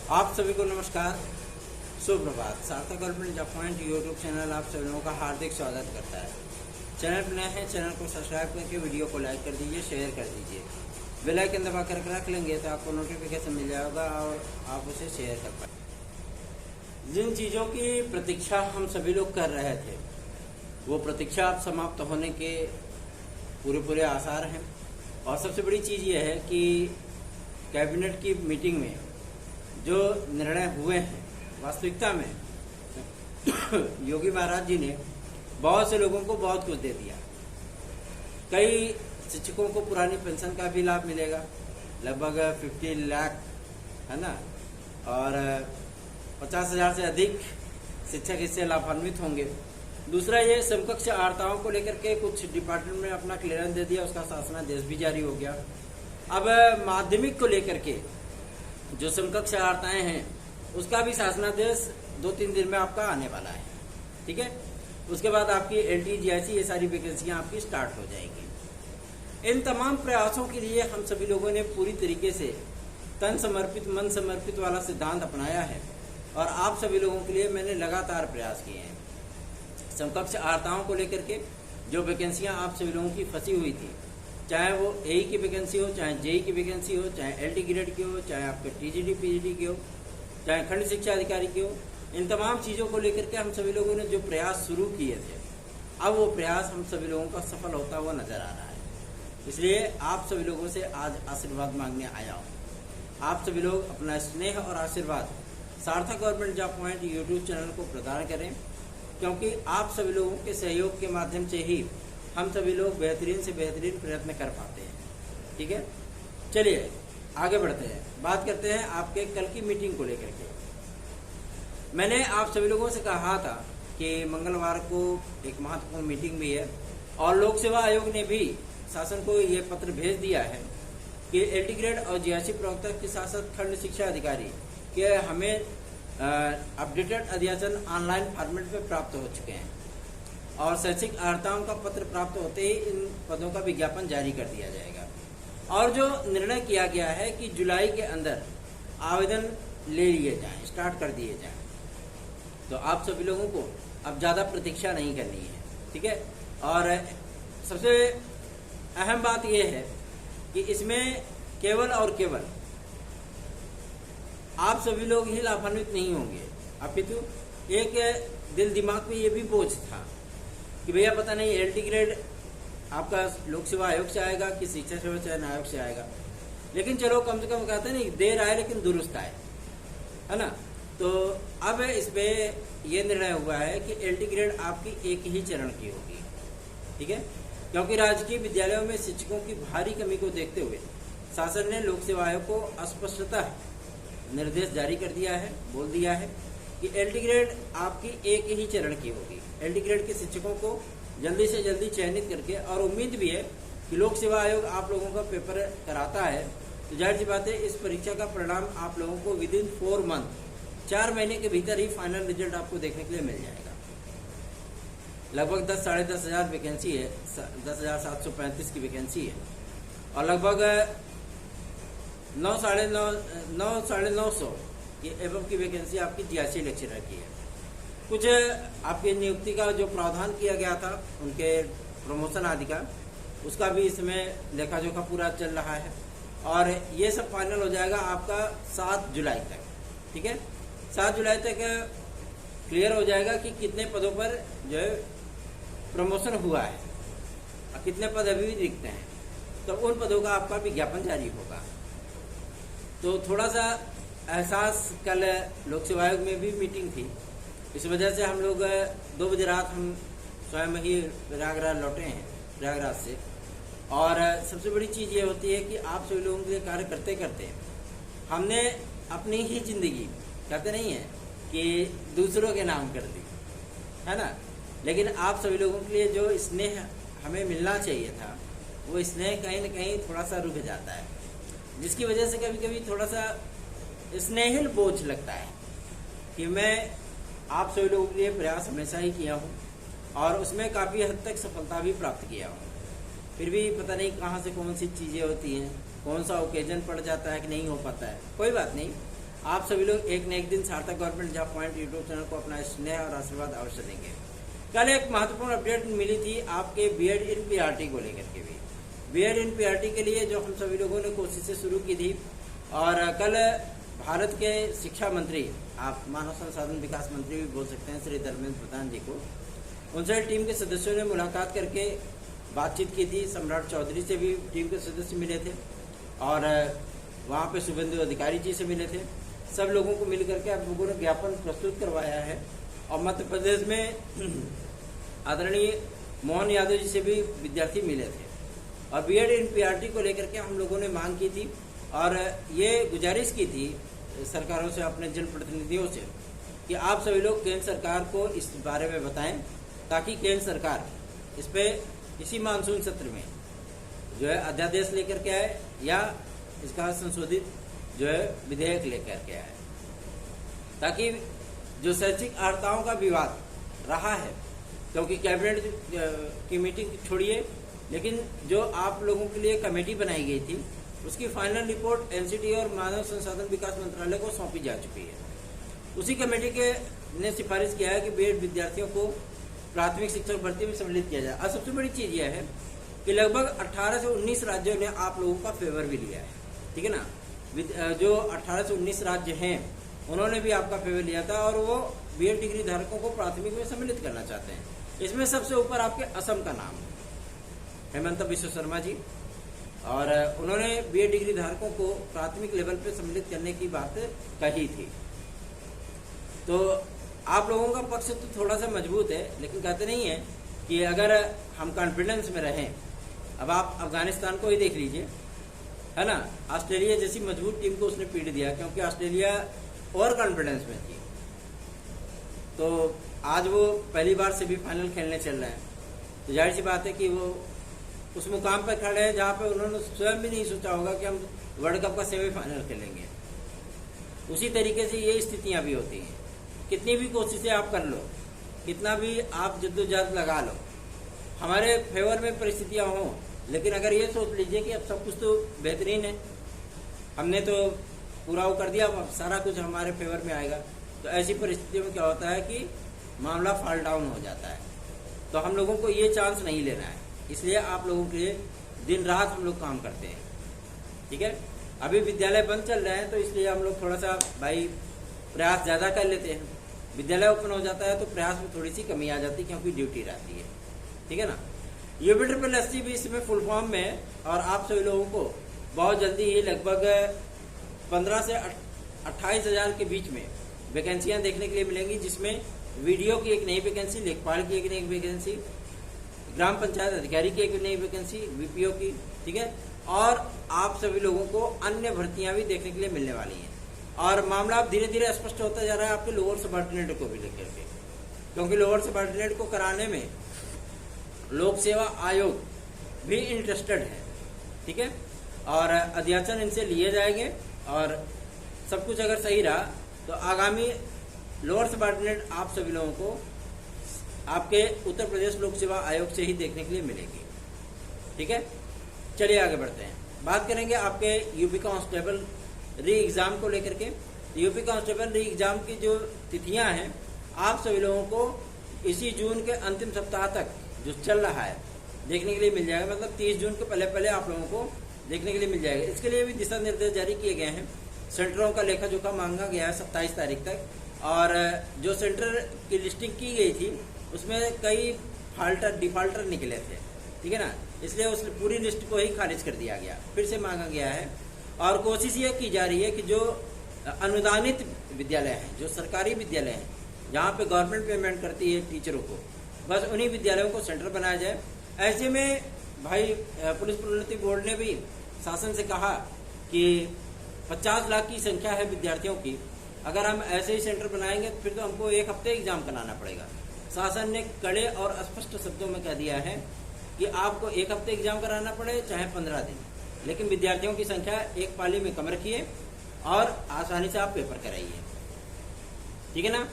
आप सभी को नमस्कार, सुप्रभात। सार्थक government job point YouTube channel आप सभी लोगों का हार्दिक स्वागत करता है। चैनल पर नए हैं, चैनल को सब्सक्राइब करके वीडियो को लाइक कर दीजिए, शेयर कर दीजिए। बेल आइकन दबा कर रख लेंगे तो आपको नोटिफिकेशन मिल जाएगा और आप उसे शेयर कर पाएंगे। जिन चीज़ों की प्रतीक्षा हम सभी लोग कर रहे थे, वो प्रतीक्षा अब समाप्त होने के पूरे आसार हैं। और सबसे बड़ी चीज़ ये है कि कैबिनेट की मीटिंग में जो निर्णय हुए हैं, वास्तविकता में योगी महाराज जी ने बहुत से लोगों को बहुत कुछ दे दिया। कई शिक्षकों को पुरानी पेंशन का भी लाभ मिलेगा, लगभग 50 लाख, है ना, और 50,000 से अधिक शिक्षक इससे लाभान्वित होंगे। दूसरा, ये समकक्ष आर्ताओं को लेकर के कुछ डिपार्टमेंट में अपना क्लियरेंस दे दिया, उसका शासनादेश भी जारी हो गया। अब माध्यमिक को लेकर के जो समकक्ष वार्ताएं हैं, उसका भी शासनादेश 2-3 दिन में आपका आने वाला है। ठीक है, उसके बाद आपकी LT GIC ये सारी वैकेंसियां आपकी स्टार्ट हो जाएगी। इन तमाम प्रयासों के लिए हम सभी लोगों ने पूरी तरीके से तन समर्पित मन समर्पित वाला सिद्धांत अपनाया है और आप सभी लोगों के लिए मैंने लगातार प्रयास किए हैं। समकक्ष वार्ताओं को लेकर के जो वैकेंसियां आप सभी लोगों की फंसी हुई थी, चाहे वो AE की वैकेंसी हो, चाहे JEE की वैकेंसी हो, चाहे LT ग्रेड की हो, चाहे आपके TGT PGT की हो, चाहे खंड शिक्षा अधिकारी की हो, इन तमाम चीज़ों को लेकर के हम सभी लोगों ने जो प्रयास शुरू किए थे, अब वो प्रयास हम सभी लोगों का सफल होता हुआ नजर आ रहा है। इसलिए आप सभी लोगों से आज आशीर्वाद मांगने आया हूँ। आप सभी लोग अपना स्नेह और आशीर्वाद सार्थक government job point YouTube channel को प्रदान करें, क्योंकि आप सभी लोगों के सहयोग के माध्यम से ही हम सभी लोग बेहतरीन से बेहतरीन प्रयत्न कर पाते हैं। ठीक है, चलिए आगे बढ़ते हैं, बात करते हैं आपके कल की मीटिंग को लेकर के। मैंने आप सभी लोगों से कहा था कि मंगलवार को एक महत्वपूर्ण मीटिंग भी है और लोक सेवा आयोग ने भी शासन को ये पत्र भेज दिया है कि LT ग्रेड और GIC प्रवक्ता के साथ साथ खंड शिक्षा अधिकारी के हमें अपडेटेड अध्यासन ऑनलाइन फॉर्मेट में प्राप्त हो चुके हैं और शैक्षिक अर्हताओं का पत्र प्राप्त होते ही इन पदों का विज्ञापन जारी कर दिया जाएगा। और जो निर्णय किया गया है कि जुलाई के अंदर आवेदन ले लिए जाएं, स्टार्ट कर दिए जाएं, तो आप सभी लोगों को अब ज़्यादा प्रतीक्षा नहीं करनी है। ठीक है, और सबसे अहम बात यह है कि इसमें केवल और केवल आप सभी लोग ही लाभान्वित नहीं होंगे, अपितु एक दिल दिमाग में ये भी बोझ था कि भैया पता नहीं LT ग्रेड आपका लोक सेवा आयोग से आएगा कि शिक्षा सेवा चयन आयोग से आएगा, लेकिन चलो कम से कम कहते नहीं, देर आए लेकिन दुरुस्त आए, है ना। तो अब इसमें यह निर्णय हुआ है कि LT ग्रेड आपकी एक ही चरण की होगी। ठीक है, क्योंकि राजकीय विद्यालयों में शिक्षकों की भारी कमी को देखते हुए शासन ने लोक सेवा आयोग को स्पष्टतः निर्देश जारी कर दिया है, बोल दिया है कि LT ग्रेड आपकी एक ही चरण की होगी। LT ग्रेड के शिक्षकों को जल्दी से जल्दी चयनित करके, और उम्मीद भी है कि लोक सेवा आयोग आप लोगों का पेपर कराता है तो जाहिर सी बात है इस परीक्षा का परिणाम आप लोगों को विदिन 4 मंथ, 4 महीने के भीतर ही फाइनल रिजल्ट आपको देखने के लिए मिल जाएगा। लगभग 10-साढ़े 10,000 वैकेंसी है, 10,735 की वैकेंसी है और लगभग 9-950 ये एवं की वैकेंसी आपकी GIC लेक्चरर की है। कुछ आपकी नियुक्ति का जो प्रावधान किया गया था उनके प्रमोशन आदि का, उसका भी इसमें लेखा जोखा पूरा चल रहा है और ये सब फाइनल हो जाएगा आपका 7 जुलाई तक। ठीक है, 7 जुलाई तक क्लियर हो जाएगा कि कितने पदों पर जो है प्रमोशन हुआ है और कितने पद अभी भी दिखते हैं, तो उन पदों का आपका विज्ञापन जारी होगा। तो थोड़ा सा एहसास, कल लोक सेवा आयोग में भी मीटिंग थी, इस वजह से हम लोग 2 बजे रात हम स्वयं ही प्रयागराज लौटे हैं, प्रयागराज से। और सबसे बड़ी चीज़ ये होती है कि आप सभी लोगों के लिए कार्य करते करते हमने अपनी ही जिंदगी, कहते नहीं है कि दूसरों के नाम कर दी, है ना, लेकिन आप सभी लोगों के लिए जो स्नेह हमें मिलना चाहिए था, वो स्नेह कहीं ना कहीं थोड़ा सा रुक जाता है, जिसकी वजह से कभी कभी थोड़ा सा स्नेहिल बोझ लगता है कि मैं आप सभी लोगों के लिए प्रयास हमेशा ही किया हूँ और उसमें काफ़ी हद तक सफलता भी प्राप्त किया हूँ। फिर भी पता नहीं कहाँ से कौन सी चीज़ें होती हैं, कौन सा ओकेजन पड़ जाता है कि नहीं हो पाता है। कोई बात नहीं, आप सभी लोग एक न एक दिन सार्थक government job point YouTube channel को अपना स्नेह और आशीर्वाद अवश्य देंगे। कल एक महत्वपूर्ण अपडेट मिली थी आपके बीएड इन पीआरटी को लेकर के भी। बीएड इन पीआरटी के लिए जो हम सभी लोगों ने कोशिशें शुरू की थी, और कल भारत के शिक्षा मंत्री, आप मानव संसाधन विकास मंत्री भी बोल सकते हैं, श्री धर्मेंद्र प्रधान जी को, उनसे टीम के सदस्यों ने मुलाकात करके बातचीत की थी। सम्राट चौधरी से भी टीम के सदस्य मिले थे और वहाँ पे शुभेंदु अधिकारी जी से मिले थे। सब लोगों को मिल करके आप लोगों ने ज्ञापन प्रस्तुत करवाया है। और मध्य प्रदेश में आदरणीय मोहन यादव जी से भी विद्यार्थी मिले थे और बीएड इन पीआरटी को लेकर के हम लोगों ने मांग की थी और ये गुजारिश की थी सरकारों से, अपने जनप्रतिनिधियों से, कि आप सभी लोग केंद्र सरकार को इस बारे में बताएं ताकि केंद्र सरकार इस पे इसी मानसून सत्र में जो है अध्यादेश लेकर के आए या इसका संशोधित जो है विधेयक लेकर के आए, ताकि जो शैक्षिक अर्हताओं का विवाद रहा है, क्योंकि कैबिनेट की मीटिंग छोड़िए, लेकिन जो आप लोगों के लिए कमेटी बनाई गई थी उसकी फाइनल रिपोर्ट एनसीटी और मानव संसाधन विकास मंत्रालय को सौंपी जा चुकी है। उसी कमेटी के ने सिफारिश किया है कि बीएड विद्यार्थियों को प्राथमिक शिक्षक भर्ती में सम्मिलित किया जाए। और सबसे बड़ी चीज यह है कि लगभग 18 से 19 राज्यों ने आप लोगों का फेवर भी लिया है, ठीक है ना। जो 18 से 19 राज्य हैं उन्होंने भी आपका फेवर लिया था और वो बीएड डिग्री धारकों को प्राथमिक में सम्मिलित करना चाहते हैं। इसमें सबसे ऊपर आपके असम का नाम है, हेमंत बिश्व शर्मा जी, और उन्होंने बीएड डिग्री धारकों को प्राथमिक लेवल पे सम्मिलित करने की बात कही थी। तो आप लोगों का पक्ष तो थोड़ा सा मजबूत है, लेकिन कहते नहीं है कि अगर हम कॉन्फिडेंस में रहें। अब आप अफगानिस्तान को ही देख लीजिए, है ना, ऑस्ट्रेलिया जैसी मजबूत टीम को उसने पीट दिया क्योंकि ऑस्ट्रेलिया और कॉन्फिडेंस में थी। तो आज वो पहली बार सेमीफाइनल खेलने चल रहे हैं, तो जाहिर सी बात है कि वो उस मुकाम पर खड़े हैं जहाँ पे उन्होंने स्वयं भी नहीं सोचा होगा कि हम वर्ल्ड कप का सेमीफाइनल खेलेंगे। उसी तरीके से ये स्थितियां भी होती हैं। कितनी भी कोशिशें आप कर लो, कितना भी आप जद्दोजहद लगा लो, हमारे फेवर में परिस्थितियां हों, लेकिन अगर ये सोच लीजिए कि अब सब कुछ तो बेहतरीन है, हमने तो पूरा वो कर दिया, अब सारा कुछ हमारे फेवर में आएगा, तो ऐसी परिस्थितियों में क्या होता है कि मामला फॉल डाउन हो जाता है। तो हम लोगों को ये चांस नहीं लेना है, इसलिए आप लोगों के लिए दिन रात हम लोग काम करते हैं, ठीक है। अभी विद्यालय बंद चल रहे हैं तो इसलिए हम लोग थोड़ा सा भाई प्रयास ज़्यादा कर लेते हैं। विद्यालय ओपन हो जाता है तो प्रयास में थोड़ी सी कमी आ जाती है क्योंकि ड्यूटी रहती है, ठीक है ना। UPSSC भी इसमें फुल फॉर्म में है और आप सभी लोगों को बहुत जल्दी ही लगभग 15 से 28 हज़ार के बीच में वैकेंसियां देखने के लिए मिलेंगी, जिसमें वीडियो की एक नई वैकेंसी, लेखपाल की एक नई वैकेंसी, ग्राम पंचायत अधिकारी की एक नई वैकेंसी, VPO की, ठीक है, और आप सभी लोगों को अन्य भर्तियां भी देखने के लिए मिलने वाली हैं। और मामला अब धीरे धीरे स्पष्ट होता जा रहा है आपके लोअर सबऑर्डिनेट को भी लेकर के, क्योंकि लोअर सबऑर्डिनेट को कराने में लोक सेवा आयोग भी इंटरेस्टेड है, ठीक है, और अध्याचन इनसे लिए जाएंगे और सब कुछ अगर सही रहा तो आगामी लोअर सबऑर्डिनेट आप सभी लोगों को आपके उत्तर प्रदेश लोक सेवा आयोग से ही देखने के लिए मिलेगी, ठीक है। चलिए आगे बढ़ते हैं, बात करेंगे आपके यूपी कांस्टेबल री एग्जाम को लेकर के। यूपी कांस्टेबल री एग्जाम की जो तिथियां हैं आप सभी लोगों को इसी जून के अंतिम सप्ताह तक जो चल रहा है देखने के लिए मिल जाएगा, मतलब 30 जून के पहले पहले आप लोगों को देखने के लिए मिल जाएगा। इसके लिए भी दिशा निर्देश जारी किए गए हैं। सेंटरों का लेखा जोखा मांगा गया है 27 तारीख तक, और जो सेंटर की लिस्टिंग की गई थी उसमें कई डिफाल्टर निकले थे, ठीक है ना, इसलिए उस पूरी लिस्ट को ही खारिज कर दिया गया, फिर से मांगा गया है। और कोशिश ये की जा रही है कि जो अनुदानित विद्यालय हैं, जो सरकारी विद्यालय हैं, जहाँ पे गवर्नमेंट पेमेंट करती है टीचरों को, बस उन्हीं विद्यालयों को सेंटर बनाया जाए। ऐसे में भाई पुलिस प्रोन्नति बोर्ड ने भी शासन से कहा कि 50 लाख की संख्या है विद्यार्थियों की, अगर हम ऐसे ही सेंटर बनाएंगे तो फिर तो हमको एक हफ्ते एग्जाम कराना पड़ेगा। शासन ने कड़े और स्पष्ट शब्दों में कह दिया है कि आपको एक हफ्ते एग्जाम कराना पड़े चाहे 15 दिन, लेकिन विद्यार्थियों की संख्या एक पाली में कम रखिए और आसानी से आप पेपर कराइए, ठीक है ना।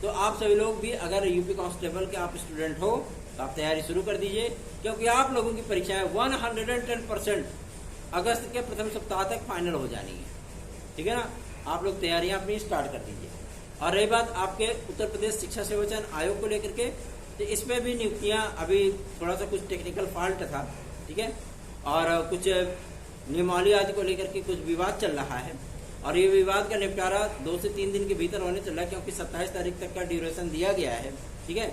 तो आप सभी लोग भी अगर यूपी कांस्टेबल के आप स्टूडेंट हो तो आप तैयारी शुरू कर दीजिए, क्योंकि आप लोगों की परीक्षाएं 110% अगस्त के प्रथम सप्ताह तक फाइनल हो जानी है, ठीक है ना। आप लोग तैयारियां अपनी स्टार्ट कर दीजिए। और रही बात आपके उत्तर प्रदेश शिक्षा सेवा चयन आयोग को लेकर के, तो इसमें भी नियुक्तियां अभी थोड़ा सा कुछ टेक्निकल फॉल्ट था, ठीक है, और कुछ नियमावली आदि को लेकर के कुछ विवाद चल रहा है, और ये विवाद का निपटारा 2 से 3 दिन के भीतर होने चल रहा है, क्योंकि 27 तारीख तक का ड्यूरेशन दिया गया है, ठीक है।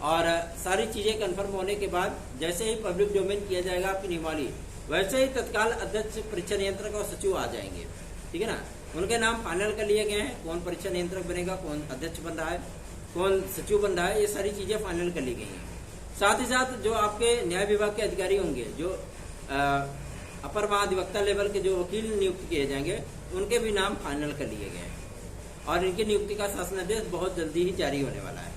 और सारी चीजें कंफर्म होने के बाद जैसे ही पब्लिक डोमेन किया जाएगा आपकी नियमावली, वैसे ही तत्काल अध्यक्ष, परीक्षा नियंत्रक और सचिव आ जाएंगे, ठीक है ना। उनके नाम फाइनल कर लिए गए हैं, कौन परीक्षा नियंत्रक बनेगा, कौन अध्यक्ष बन रहा है, कौन सचिव बन रहा है, ये सारी चीजें फाइनल कर ली गई हैं। साथ ही साथ जो आपके न्याय विभाग के अधिकारी होंगे, जो अपर महाधिवक्ता लेवल के जो वकील नियुक्त किए जाएंगे, उनके भी नाम फाइनल कर लिए गए हैं, और इनकी नियुक्ति का शासनादेश बहुत जल्दी ही जारी होने वाला है,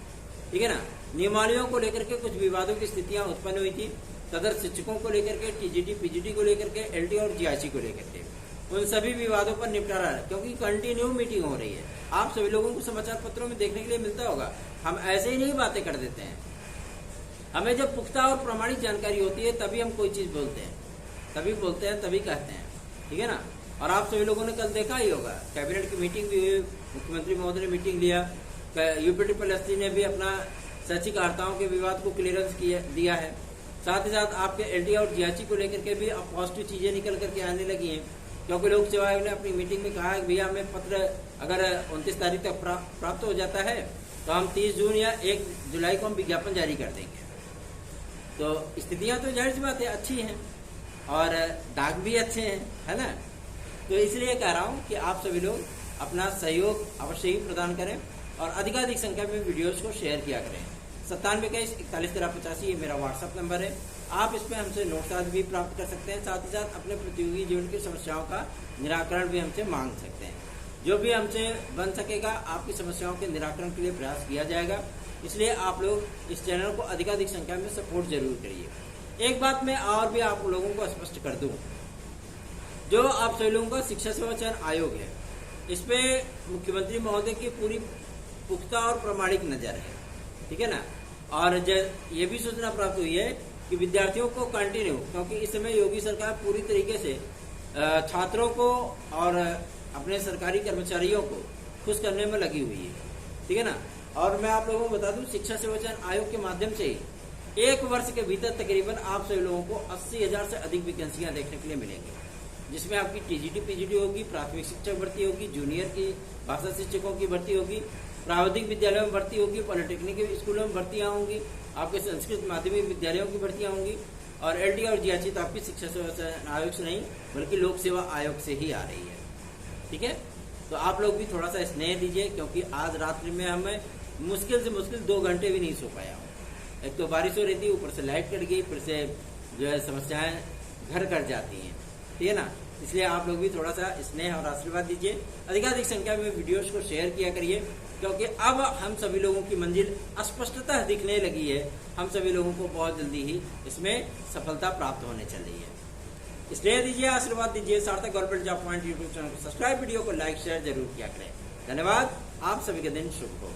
ठीक है ना। नियमावलियों को लेकर के कुछ विवादों की स्थितियां उत्पन्न हुई थी, सदर शिक्षकों को लेकर के, टीजीटी पीजीटी को लेकर के, एलटी और जीआईसी को लेकर के, उन सभी विवादों पर निपटारा है, क्योंकि कंटिन्यू मीटिंग हो रही है। आप सभी लोगों को समाचार पत्रों में देखने के लिए मिलता होगा, हम ऐसे ही नहीं बातें कर देते हैं। हमें जब पुख्ता और प्रामाणिक जानकारी होती है तभी हम कोई चीज बोलते हैं, तभी बोलते हैं, तभी कहते हैं, ठीक है ना। और आप सभी लोगों ने कल देखा ही होगा, कैबिनेट की मीटिंग भी हुई, मुख्यमंत्री महोदय ने मीटिंग लिया, यूपीटीपीएससी ने भी अपना शैक्षिक अर्हताओं के विवाद को क्लियरेंस दिया है। साथ ही साथ आपके एलटी और जीआईसी को लेकर के भी अब पॉजिटिव चीजें निकल करके आने लगी हैं, क्योंकि लोक सेवा आयोग ने अपनी मीटिंग में कहा है कि भैया हमें पत्र अगर 29 तारीख तक प्राप्त हो जाता है तो हम 30 जून या 1 जुलाई को हम विज्ञापन जारी कर देंगे। तो स्थितियां तो जाहिर सी बात है अच्छी हैं, और दाग भी अच्छे हैं, है ना। तो इसलिए कह रहा हूं कि आप सभी लोग अपना सहयोग अवश्य ही प्रदान करें, और अधिकाधिक संख्या में वीडियोस को शेयर किया करें। 9721411385 ये मेरा व्हाट्सएप नंबर है, आप इस पर हमसे नोट्स आदि भी प्राप्त कर सकते हैं। साथ ही साथ अपने प्रतियोगी जीवन की समस्याओं का निराकरण भी हमसे मांग सकते हैं। जो भी हमसे बन सकेगा आपकी समस्याओं के निराकरण के लिए प्रयास किया जाएगा। इसलिए आप लोग इस चैनल को अधिकाधिक संख्या में सपोर्ट जरूर करिए। एक बात मैं और भी आप लोगों को स्पष्ट कर दूं, जो आप सभी लोगों का शिक्षा सेवा चयन आयोग है, इस पे मुख्यमंत्री महोदय की पूरी पुख्ता और प्रामाणिक नजर है, ठीक है ना। और ये भी सूचना प्राप्त हुई है कि विद्यार्थियों को कंटिन्यू, क्योंकि इस समय योगी सरकार पूरी तरीके से छात्रों को और अपने सरकारी कर्मचारियों को खुश करने में लगी हुई है, ठीक है ना। और मैं आप लोगों को बता दूं, शिक्षा सेवा चयन आयोग के माध्यम से 1 वर्ष के भीतर तकरीबन आप सभी लोगों को 80,000 से अधिक वैकेंसियां देखने के लिए मिलेंगी, जिसमें आपकी टीजीटी पीजीटी होगी, प्राथमिक शिक्षक भर्ती होगी, जूनियर की भाषा शिक्षकों की भर्ती होगी, प्राविधिक विद्यालयों में भर्ती होगी, पॉलिटेक्निक स्कूलों में भर्तियां होंगी, आपके संस्कृत माध्यमिक विद्यालयों की भर्तियां होंगी, और एलटी और जीआईसी तो आपकी शिक्षा सेवा आयोग से नहीं बल्कि लोक सेवा आयोग से ही आ रही है, ठीक है। तो आप लोग भी थोड़ा सा स्नेह दीजिए, क्योंकि आज रात्रि में हमें मुश्किल से मुश्किल 2 घंटे भी नहीं सो पाया हूँ। एक तो बारिश हो रही थी, ऊपर से लाइट कट गई, फिर से जो है समस्याएं घर कर जाती हैं, ठीक है ना। इसलिए आप लोग भी थोड़ा सा स्नेह और आशीर्वाद दीजिए, अधिकाधिक संख्या में वीडियोस को शेयर किया करिए, क्योंकि अब हम सभी लोगों की मंजिल स्पष्टतः दिखने लगी है। हम सभी लोगों को बहुत जल्दी ही इसमें सफलता प्राप्त होने चल रही है। स्नेह दीजिए, आशीर्वाद दीजिए। सार्थक government job point YouTube channel को सब्सक्राइब, वीडियो को लाइक शेयर जरूर किया करें। धन्यवाद। आप सभी का दिन शुभ हो।